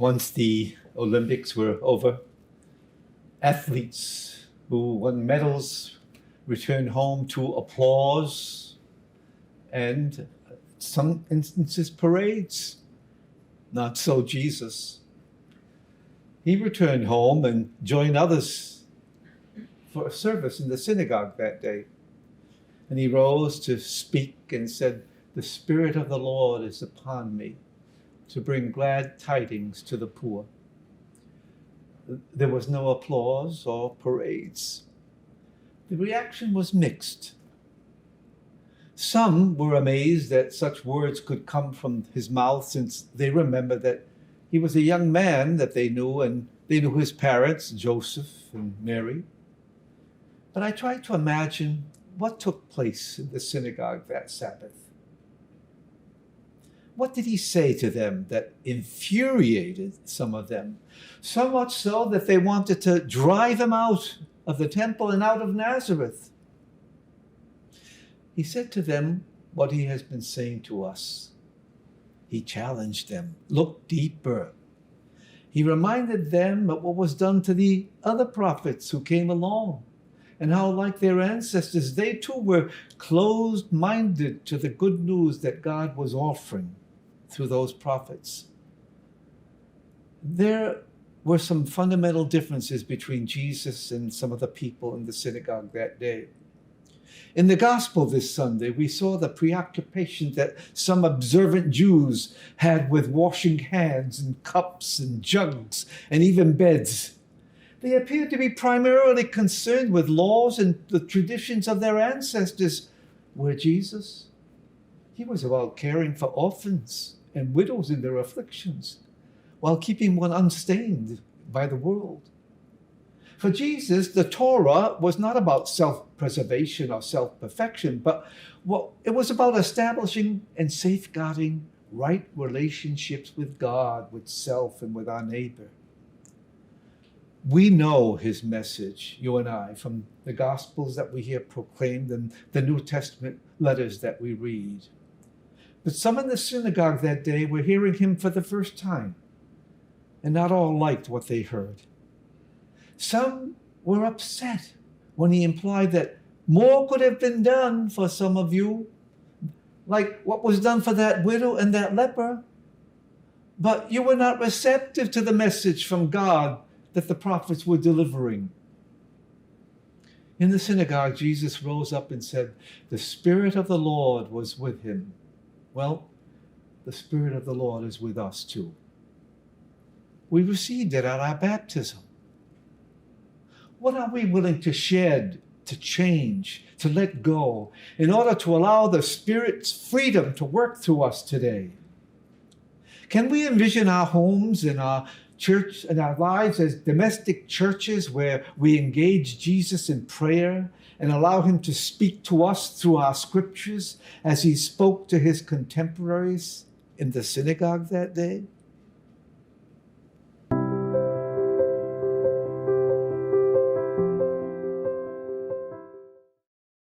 Once the Olympics were over, athletes who won medals returned home to applause and, some instances, parades. Not so Jesus. He returned home and joined others for a service in the synagogue that day. And he rose to speak and said, "The Spirit of the Lord is upon me to bring glad tidings to the poor." There was no applause or parades. The reaction was mixed. Some were amazed that such words could come from his mouth, since they remembered that he was a young man that they knew, and they knew his parents, Joseph and Mary. But I tried to imagine what took place in the synagogue that Sabbath. What did he say to them that infuriated some of them? So much so that they wanted to drive him out of the temple and out of Nazareth. He said to them what he has been saying to us. He challenged them, look deeper. He reminded them of what was done to the other prophets who came along, and how, like their ancestors, they too were closed-minded to the good news that God was offering through those prophets. There were some fundamental differences between Jesus and some of the people in the synagogue that day. In the gospel this Sunday, we saw the preoccupation that some observant Jews had with washing hands and cups and jugs and even beds. They appeared to be primarily concerned with laws and the traditions of their ancestors, where Jesus, he was about caring for orphans and widows in their afflictions, while keeping one unstained by the world. For Jesus, the Torah was not about self-preservation or self-perfection, but it was about establishing and safeguarding right relationships with God, with self, and with our neighbor. We know his message, you and I, from the Gospels that we hear proclaimed and the New Testament letters that we read. But some in the synagogue that day were hearing him for the first time, and not all liked what they heard. Some were upset when he implied that more could have been done for some of you, like what was done for that widow and that leper. But you were not receptive to the message from God that the prophets were delivering. In the synagogue, Jesus rose up and said, "The Spirit of the Lord was with him." Well, the Spirit of the Lord is with us too. We received it at our baptism. What are we willing to shed, to change, to let go, in order to allow the Spirit's freedom to work through us today? Can we envision our homes and our church and our lives as domestic churches where we engage Jesus in prayer and allow him to speak to us through our scriptures as he spoke to his contemporaries in the synagogue that day?